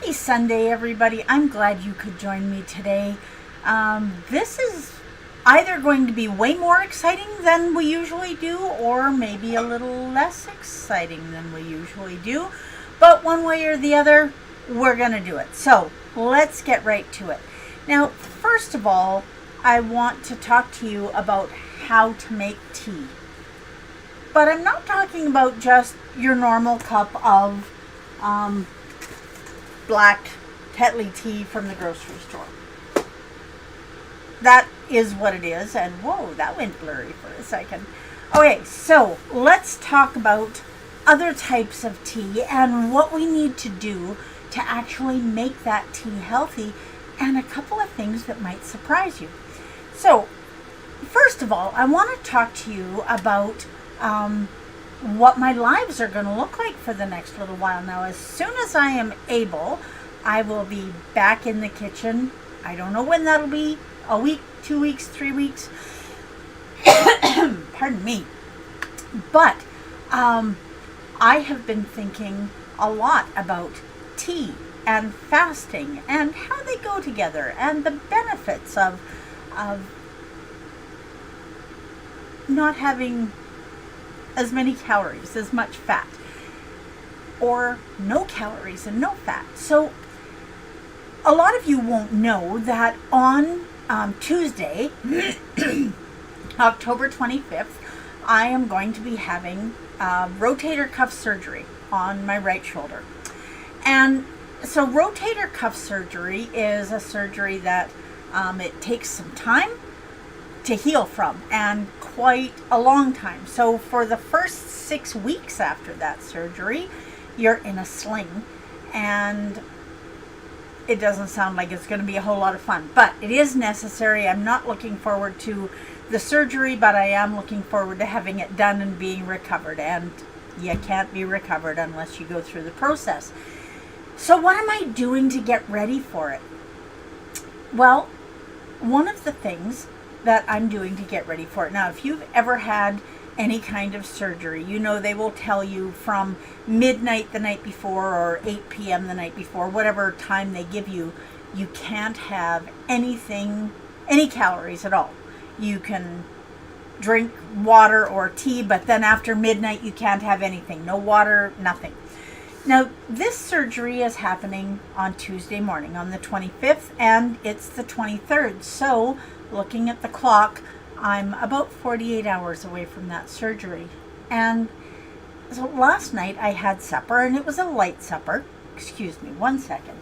Happy Sunday, everybody. I'm glad you could join me today. This is either going to be way more exciting than we usually do, or maybe a little less exciting than we usually do. But one way or the other, we're going to do it. So let's get right to it. Now, first of all, I want to talk to you about how to make tea. But I'm not talking about just your normal cup of black Tetley tea from the grocery store. That is what it is, and whoa, that went blurry for a second. Okay, so let's talk about other types of tea and what we need to do to actually make that tea healthy, and a couple of things that might surprise you. So, first of all, I want to talk to you about what my lives are going to look like for the next little while. Now, as soon as I am able, I will be back in the kitchen. I don't know when that'll be, a week, 2 weeks, 3 weeks. Pardon me. But I have been thinking a lot about tea and fasting and how they go together and the benefits of not having as many calories, as much fat, or no calories and no fat. So a lot of you won't know that on Tuesday, October 25th, I am going to be having rotator cuff surgery on my right shoulder. And so rotator cuff surgery is a surgery that it takes some time to heal from, and quite a long time. So for the first 6 weeks after that surgery, you're in a sling, and it doesn't sound like it's going to be a whole lot of fun, but it is necessary. I'm not looking forward to the surgery, but I am looking forward to having it done and being recovered, and you can't be recovered unless you go through the process. So what am I doing to get ready for it? Well, one of the things that I'm doing to get ready for it. Now, if you've ever had any kind of surgery, you know they will tell you from midnight the night before or 8 p.m. the night before, whatever time they give you, you can't have anything, any calories at all. You can drink water or tea, but then after midnight you can't have anything. No water, nothing. Now, this surgery is happening on Tuesday morning, on the 25th, and it's the 23rd. So, looking at the clock, I'm about 48 hours away from that surgery. And so last night I had supper, and it was a light supper. Excuse me, 1 second.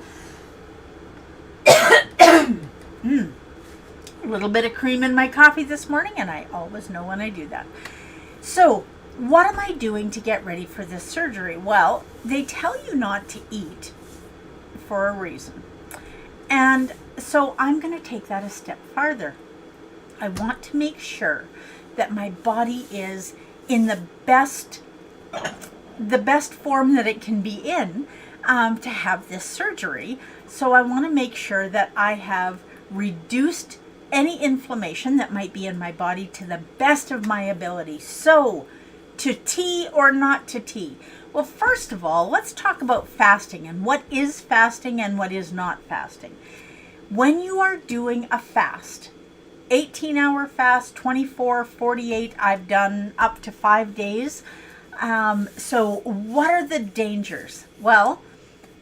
A little bit of cream in my coffee this morning, and I always know when I do that. So, what am I doing to get ready for this surgery? Well, they tell you not to eat for a reason. And so I'm going to take that a step farther. I want to make sure that my body is in the best form that it can be in to have this surgery. So I want to make sure that I have reduced any inflammation that might be in my body to the best of my ability. So, to tea or not to tea? Well, first of all, let's talk about fasting and what is fasting and what is not fasting. When you are doing a fast, 18-hour fast, 24, 48, I've done up to 5 days. So what are the dangers? Well,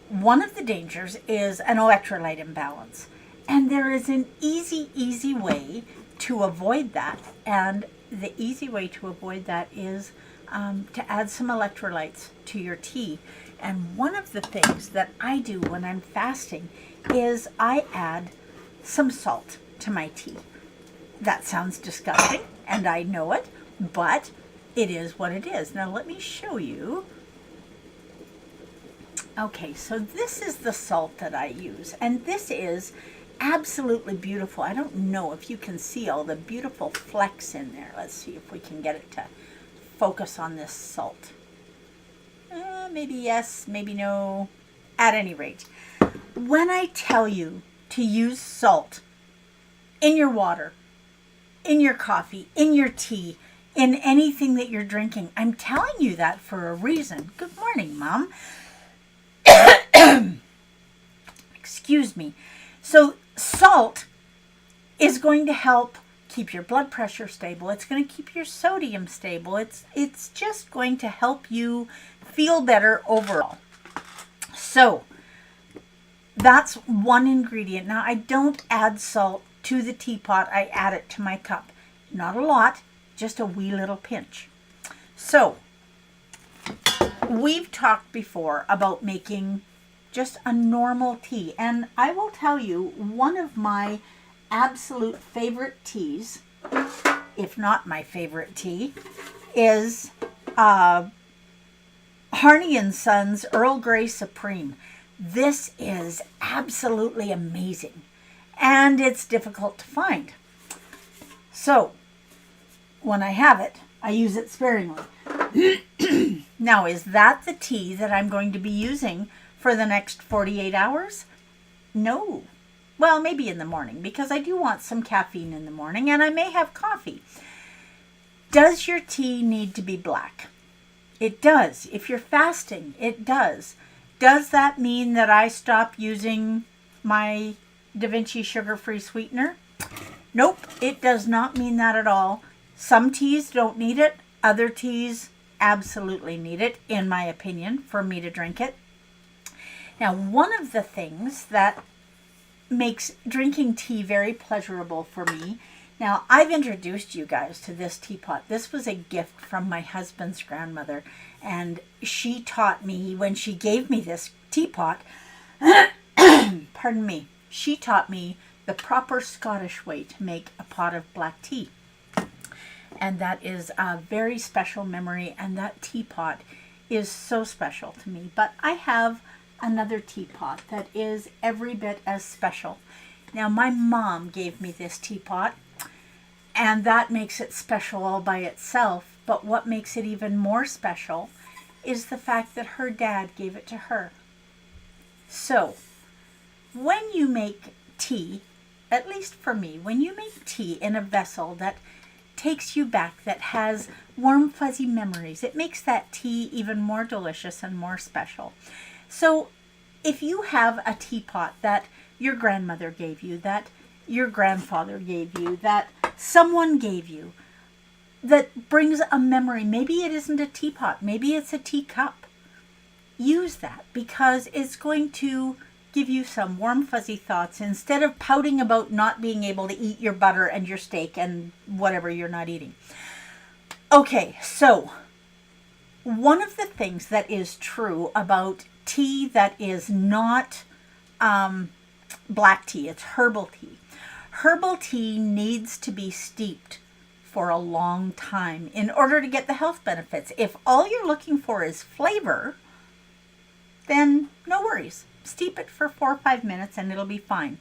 one of the dangers is an electrolyte imbalance. And there is an easy way to avoid that. And the easy way to avoid that is to add some electrolytes to your tea. And one of the things that I do when I'm fasting is I add some salt to my tea. That sounds disgusting, and I know it, but it is what it is. Now let me show you. Okay, so this is the salt that I use, and this is absolutely beautiful. I don't know if you can see all the beautiful flecks in there. Let's see if we can get it to focus on this salt. Maybe yes, maybe no. At any rate, when I tell you to use salt in your water, in your coffee, in your tea, in anything that you're drinking, I'm telling you that for a reason. Good morning, Mom. Excuse me. So salt is going to help keep your blood pressure stable. It's going to keep your sodium stable. It's just going to help you feel better overall. So that's one ingredient. Now, I don't add salt to the teapot. I add it to my cup. Not a lot, just a wee little pinch. So we've talked before about making just a normal tea. And I will tell you, one of my absolute favorite teas, if not my favorite tea, is Harney & Sons Earl Grey Supreme. This is absolutely amazing, and it's difficult to find. So when I have it, I use it sparingly. Now, is that the tea that I'm going to be using for the next 48 hours? No. Well, maybe in the morning, because I do want some caffeine in the morning, and I may have coffee. Does your tea need to be black? It does. If you're fasting, it does. Does that mean that I stop using my Da Vinci sugar-free sweetener? Nope, it does not mean that at all. Some teas don't need it. Other teas absolutely need it, in my opinion, for me to drink it. Now, one of the things that makes drinking tea very pleasurable for me. Now, I've introduced you guys to this teapot. This was a gift from my husband's grandmother, and she taught me, when she gave me this teapot, pardon me, she taught me the proper Scottish way to make a pot of black tea. And that is a very special memory, and that teapot is so special to me. But I have another teapot that is every bit as special. Now, my mom gave me this teapot, and that makes it special all by itself. But what makes it even more special is the fact that her dad gave it to her. So, when you make tea, at least for me, when you make tea in a vessel that takes you back, that has warm, fuzzy memories, it makes that tea even more delicious and more special. So if you have a teapot that your grandmother gave you, that your grandfather gave you, that someone gave you, that brings a memory, maybe it isn't a teapot, maybe it's a teacup, use that, because it's going to give you some warm, fuzzy thoughts instead of pouting about not being able to eat your butter and your steak and whatever you're not eating. Okay, so one of the things that is true about tea that is not black tea, it's herbal tea. Herbal tea needs to be steeped for a long time in order to get the health benefits. If all you're looking for is flavor, then no worries. Steep it for 4 or 5 minutes and it'll be fine.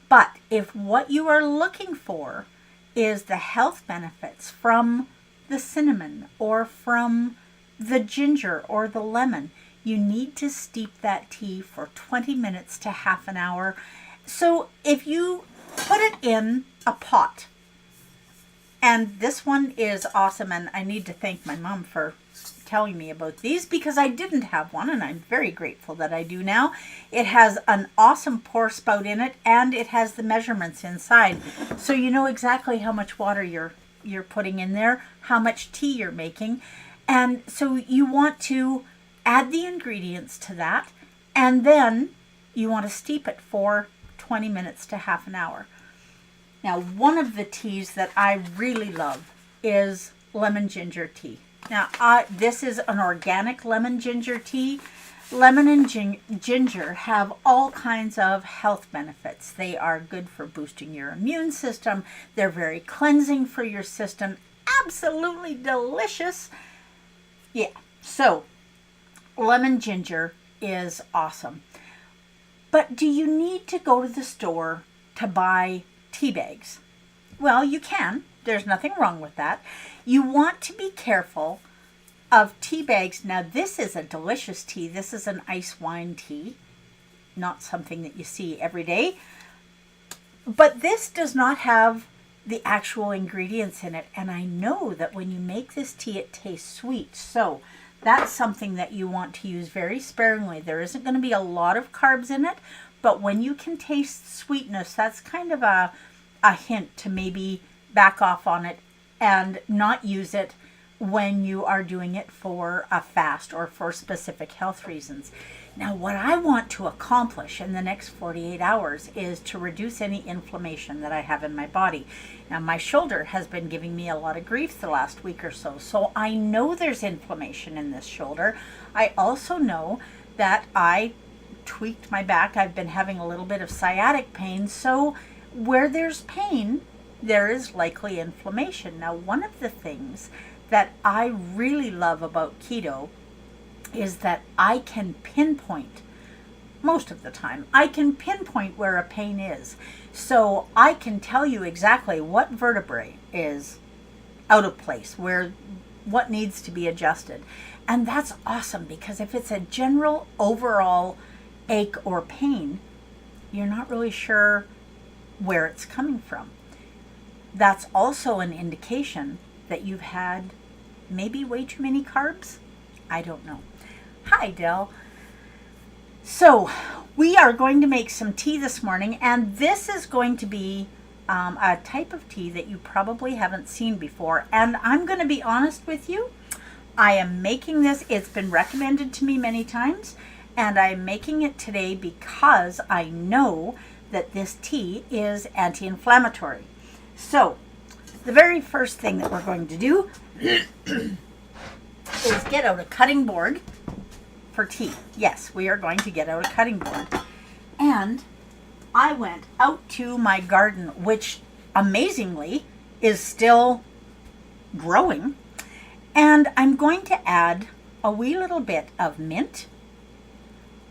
But if what you are looking for is the health benefits from the cinnamon or from the ginger or the lemon, you need to steep that tea for 20 minutes to half an hour. So if you put it in a pot, and this one is awesome, and I need to thank my mom for telling me about these, because I didn't have one, and I'm very grateful that I do now. It has an awesome pour spout in it, and it has the measurements inside, so you know exactly how much water you're putting in there, how much tea you're making. And so you want to add the ingredients to that, and then you want to steep it for 20 minutes to half an hour. Now, one of the teas that I really love is lemon ginger tea. Now, this is an organic lemon ginger tea. Lemon and ginger have all kinds of health benefits. They are good for boosting your immune system. They're very cleansing for your system. Absolutely delicious. Yeah, so lemon ginger is awesome. But do you need to go to the store to buy tea bags? Well, you can. There's nothing wrong with that. You want to be careful of tea bags. Now, this is a delicious tea. This is an ice wine tea, not something that you see every day. But this does not have the actual ingredients in it. And I know that when you make this tea, it tastes sweet. So that's something that you want to use very sparingly. There isn't going to be a lot of carbs in it, but when you can taste sweetness, that's kind of a hint to maybe back off on it and not use it when you are doing it for a fast or for specific health reasons. Now, what I want to accomplish in the next 48 hours is to reduce any inflammation that I have in my body. Now, my shoulder has been giving me a lot of grief the last week or so, so I know there's inflammation in this shoulder. I also know that I tweaked my back. I've been having a little bit of sciatic pain, so where there's pain, there is likely inflammation. Now, one of the things that I really love about keto is that I can pinpoint, most of the time, I can pinpoint where a pain is. So I can tell you exactly what vertebrae is out of place, what needs to be adjusted. And that's awesome, because if it's a general overall ache or pain, you're not really sure where it's coming from. That's also an indication that you've had maybe way too many carbs. I don't know. Hi, Del. So we are going to make some tea this morning, and this is going to be a type of tea that you probably haven't seen before. And I'm going to be honest with you, I am making this. It's been recommended to me many times, and I'm making it today because I know that this tea is anti-inflammatory. So the very first thing that we're going to do is get out a cutting board for tea. Yes, we are going to get out a cutting board. And I went out to my garden, which amazingly is still growing, and I'm going to add a wee little bit of mint.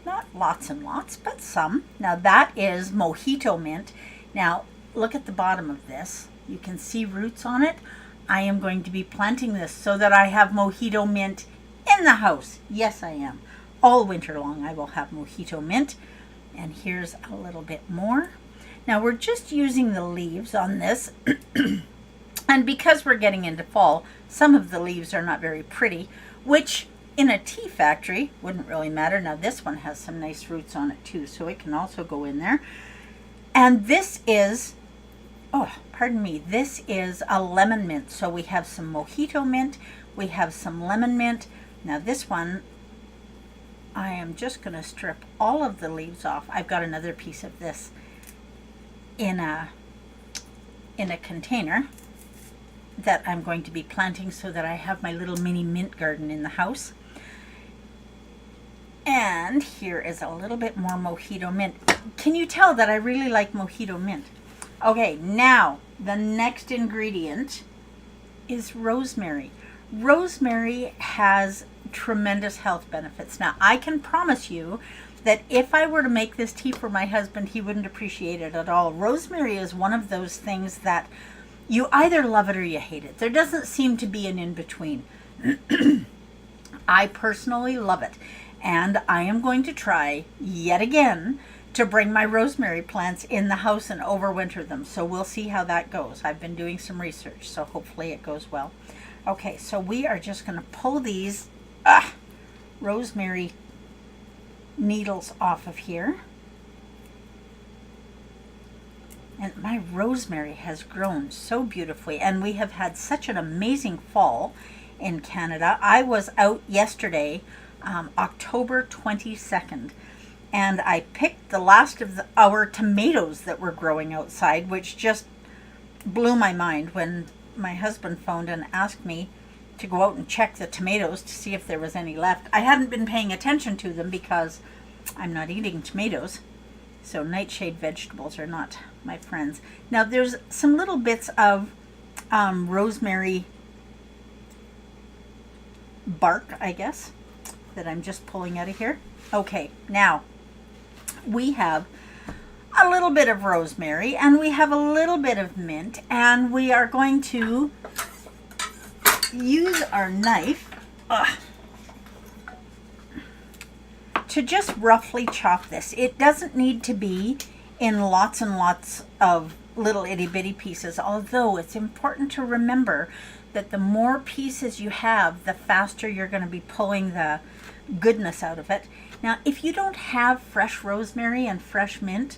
Not lots and lots, but some. Now that is mojito mint. Now look at the bottom of this. You can see roots on it. I am going to be planting this so that I have mojito mint in the house. Yes, I am. All winter long I will have mojito mint. And here's a little bit more. Now we're just using the leaves on this. And because we're getting into fall, some of the leaves are not very pretty, which in a tea factory wouldn't really matter. Now this one has some nice roots on it too, so it can also go in there. And this is, this is a lemon mint. So we have some mojito mint, we have some lemon mint. Now this one, I am just going to strip all of the leaves off. I've got another piece of this in a container that I'm going to be planting so that I have my little mini mint garden in the house. And here is a little bit more mojito mint. Can you tell that I really like mojito mint? Okay, now the next ingredient is rosemary. Rosemary has tremendous health benefits. Now, I can promise you that if I were to make this tea for my husband, he wouldn't appreciate it at all. Rosemary is one of those things that you either love it or you hate it. There doesn't seem to be an in-between. I personally love it. And I am going to try yet again to bring my rosemary plants in the house and overwinter them. So we'll see how that goes. I've been doing some research, so hopefully it goes well. Okay, so we are just going to pull these rosemary needles off of here. And my rosemary has grown so beautifully, and we have had such an amazing fall in Canada. I was out yesterday, October 22nd, and I picked the last of our tomatoes that were growing outside, which just blew my mind when my husband phoned and asked me to go out and check the tomatoes to see if there was any left. I hadn't been paying attention to them because I'm not eating tomatoes, so nightshade vegetables are not my friends. Now there's some little bits of rosemary bark, I guess, that I'm just pulling out of here. Okay, now we have a little bit of rosemary and we have a little bit of mint, and we are going to use our knife to just roughly chop this. It doesn't need to be in lots and lots of little itty bitty pieces, although it's important to remember that the more pieces you have, the faster you're going to be pulling the goodness out of it. Now, if you don't have fresh rosemary and fresh mint,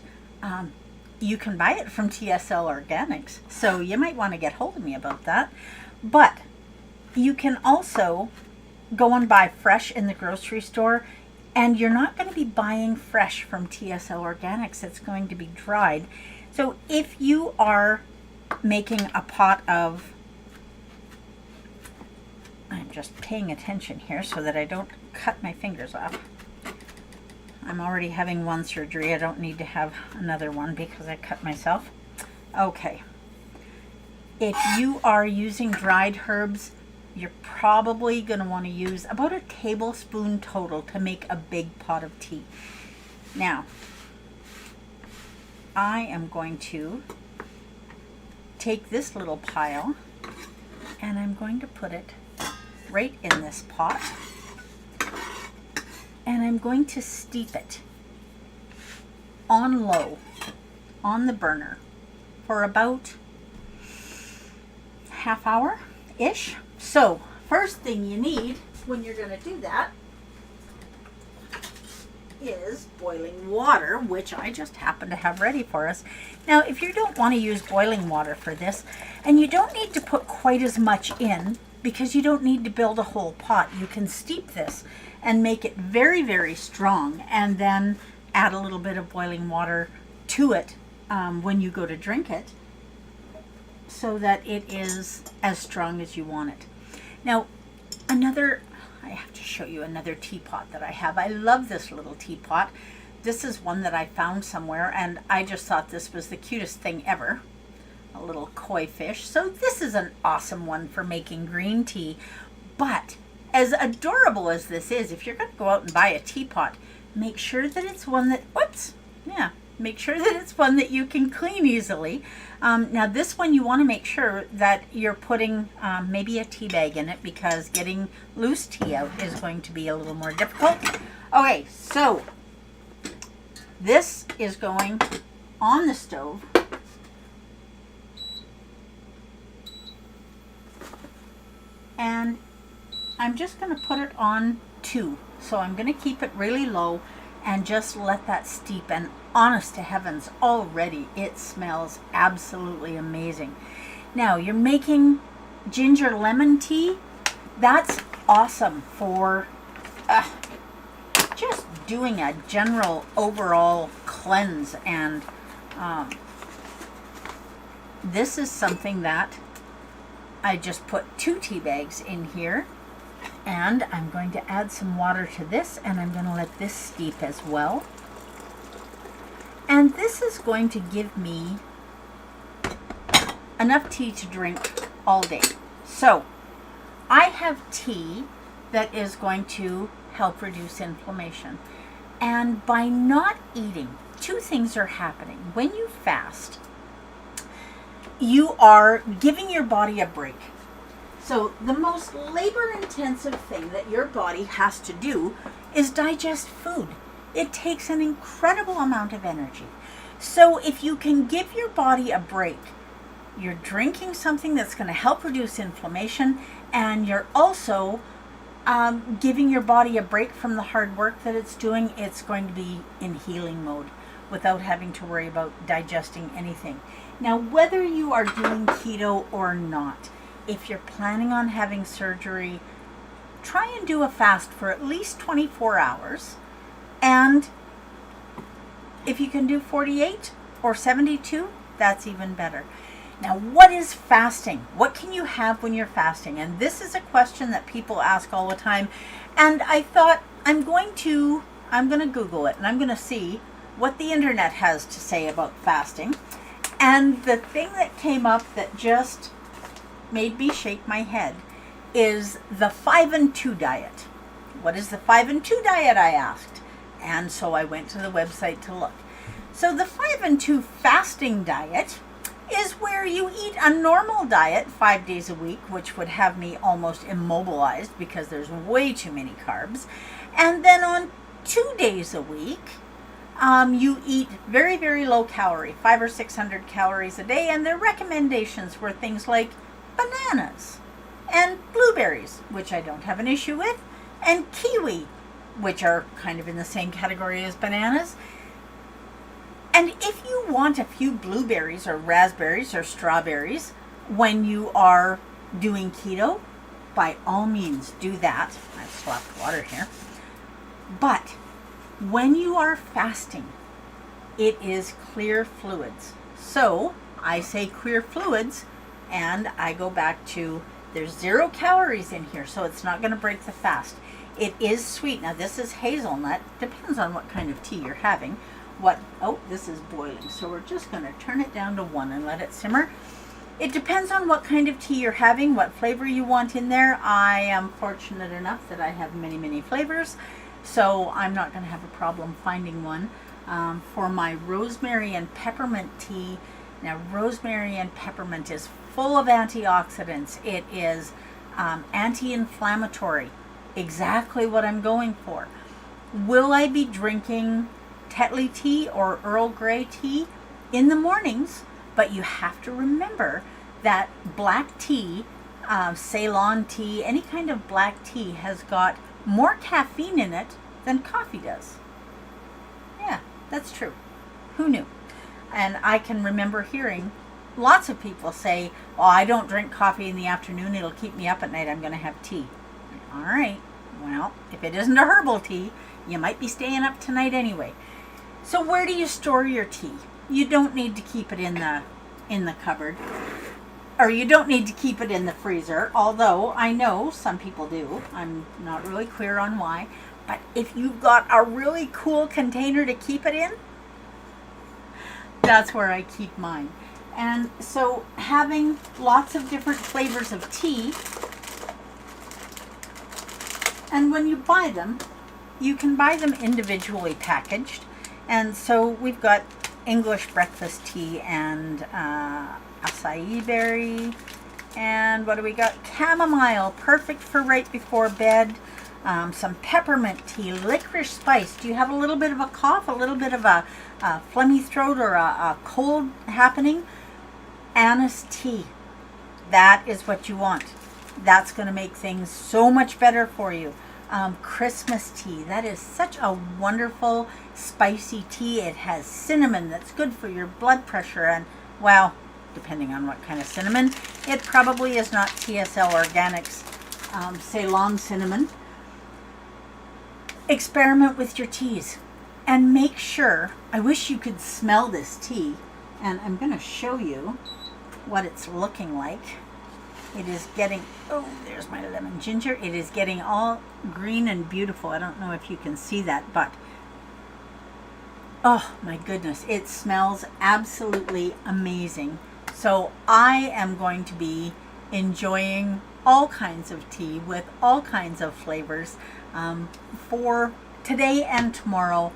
you can buy it from TSL Organics. So you might want to get hold of me about that. But you can also go and buy fresh in the grocery store, and you're not going to be buying fresh from TSL Organics. It's going to be dried. So if you are making a pot of, I'm just paying attention here so that I don't cut my fingers off. I'm already having one surgery. I don't need to have another one because I cut myself. Okay. If you are using dried herbs, you're probably going to want to use about a tablespoon total to make a big pot of tea. Now, I am going to take this little pile and I'm going to put it right in this pot, and I'm going to steep it on low on the burner for about half hour ish. So first thing you need when you're going to do that is boiling water, which I just happen to have ready for us. Now, if you don't want to use boiling water for this, and you don't need to put quite as much in, because you don't need to build a whole pot, you can steep this and make it very, very strong, and then add a little bit of boiling water to it when you go to drink it, so that it is as strong as you want it. Now, I have to show you another teapot that I have. I love this little teapot. This is one that I found somewhere, and I just thought this was the cutest thing ever. A little koi fish. So this is an awesome one for making green tea. But as adorable as this is, if you're going to go out and buy a teapot, make sure that it's one that, make sure that it's one that you can clean easily. Now this one, you want to make sure that you're putting maybe a tea bag in it, because getting loose tea out is going to be a little more difficult. Okay, so this is going on the stove. And I'm just going to put it on 2. So I'm going to keep it really low and just let that steep. And honest to heavens, already it smells absolutely amazing. Now, you're making ginger lemon tea. That's awesome for just doing a general overall cleanse. And this is something that I just put 2 tea bags in here, and I'm going to add some water to this, and I'm going to let this steep as well. And this is going to give me enough tea to drink all day. So I have tea that is going to help reduce inflammation. And by not eating, 2 things are happening. When you fast, you are giving your body a break. So the most labor-intensive thing that your body has to do is digest food. It takes an incredible amount of energy. So if you can give your body a break, you're drinking something that's going to help reduce inflammation, and you're also giving your body a break from the hard work that it's doing. It's going to be in healing mode without having to worry about digesting anything. Now, whether you are doing keto or not, if you're planning on having surgery, try and do a fast for at least 24 hours. And if you can do 48 or 72, that's even better. Now, what is fasting? What can you have when you're fasting? And this is a question that people ask all the time. And I thought I'm going to Google it, and I'm going to see what the internet has to say about fasting. And the thing that came up that just made me shake my head is the 5 and 2 diet. What is the 5 and 2 diet, I asked. And so I went to the website to look. So the 5 and 2 fasting diet is where you eat a normal diet 5 days a week, which would have me almost immobilized because there's way too many carbs. And then on 2 days a week, you eat very, very low calorie, 500 or 600 calories a day. And their recommendations were things like bananas, and blueberries, which I don't have an issue with, and kiwi, which are kind of in the same category as bananas. And if you want a few blueberries or raspberries or strawberries when you are doing keto, by all means do that. I've swapped water here. But when you are fasting, it is clear fluids. So I say clear fluids, and I go back to there's 0 calories in here, so it's not going to break the fast. It is sweet. Now this is hazelnut. Depends on what kind of tea you're having. This is boiling, so we're just going to turn it down to 1 and let it simmer. It depends on what kind of tea you're having, what flavor you want in there. I am fortunate enough that I have many, many flavors, so I'm not going to have a problem finding one. For my rosemary and peppermint tea, now rosemary and peppermint is full of antioxidants. It is anti-inflammatory, exactly what I'm going for. Will I be drinking Tetley tea or Earl Grey tea in the mornings? But you have to remember that black tea, Ceylon tea, any kind of black tea has got more caffeine in it than coffee does. Yeah, that's true. Who knew? And I can remember hearing lots of people say, "Oh, I don't drink coffee in the afternoon. It'll keep me up at night. I'm going to have tea." All right. Well, if it isn't a herbal tea, you might be staying up tonight anyway. So where do you store your tea? You don't need to keep it in the cupboard, or you don't need to keep it in the freezer, although I know some people do. I'm not really clear on why. But if you've got a really cool container to keep it in, that's where I keep mine. And so having lots of different flavors of tea, and when you buy them, you can buy them individually packaged. And so we've got English breakfast tea and acai berry, and what do we got? Chamomile, perfect for right before bed. Some peppermint tea, licorice spice. Do you have a little bit of a cough, a little bit of a phlegmy throat, or a cold happening? Anise tea. That is what you want. That's going to make things so much better for you. Christmas tea. That is such a wonderful spicy tea. It has cinnamon that's good for your blood pressure, and well, depending on what kind of cinnamon. It probably is not TSL Organics Ceylon cinnamon. Experiment with your teas and make sure, I wish you could smell this tea, and I'm going to show you what it's looking like. It is getting, oh, there's my lemon ginger. It is getting all green and beautiful. I don't know if you can see that, but oh my goodness, it smells absolutely amazing. So I am going to be enjoying all kinds of tea with all kinds of flavors for today and tomorrow.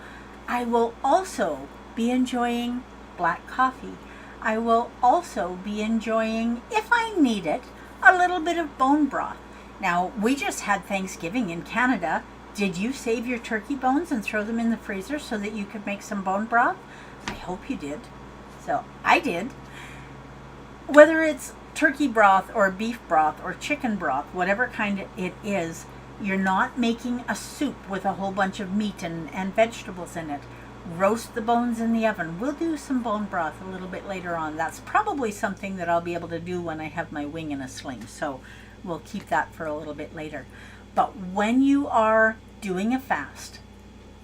I will also be enjoying black coffee. I will also be enjoying, if I need it, a little bit of bone broth. Now, we just had Thanksgiving in Canada. Did you save your turkey bones and throw them in the freezer so that you could make some bone broth? I hope you did. So I did. Whether it's turkey broth or beef broth or chicken broth, whatever kind it is, you're not making a soup with a whole bunch of meat and vegetables in it. Roast the bones in the oven. We'll do some bone broth a little bit later on. That's probably something that I'll be able to do when I have my wing in a sling. So we'll keep that for a little bit later. But when you are doing a fast,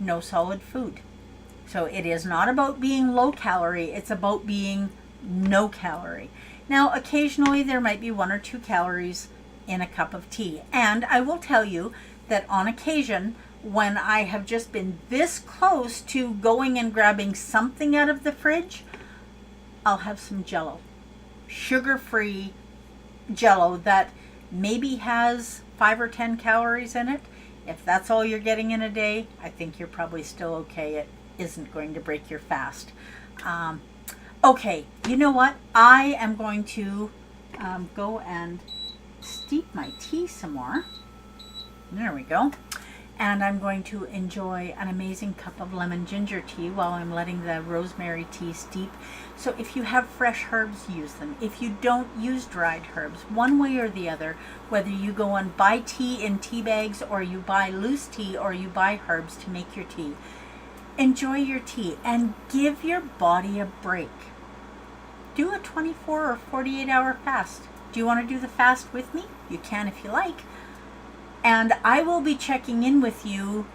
no solid food. So it is not about being low calorie. It's about being no calorie. Now, occasionally there might be 1 or 2 calories in a cup of tea. And I will tell you that on occasion, when I have just been this close to going and grabbing something out of the fridge, I'll have some Jell-O. Sugar-free Jell-O that maybe has 5 or 10 calories in it. If that's all you're getting in a day, I think you're probably still okay. It isn't going to break your fast. Okay, you know what? I am going to go and steep my tea some more. There we go. and I'm going to enjoy an amazing cup of lemon ginger tea while I'm letting the rosemary tea steep. So if you have fresh herbs, use them. If you don't, use dried herbs. One way or the other, whether you go and buy tea in tea bags, or you buy loose tea, or you buy herbs to make your tea, enjoy your tea and give your body a break. Do a 24 or 48 hour fast. Do you want to do the fast with me? You can if you like. And I will be checking in with you,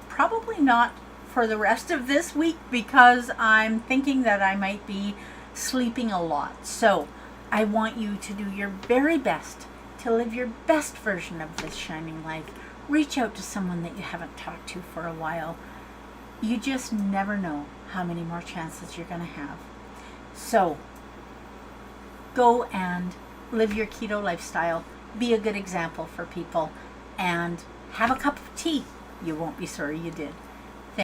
probably not for the rest of this week, because I'm thinking that I might be sleeping a lot. So I want you to do your very best to live your best version of this shining life. Reach out to someone that you haven't talked to for a while. You just never know how many more chances you're going to have. So go and live your keto lifestyle. Be a good example for people, and have a cup of tea. You won't be sorry you did.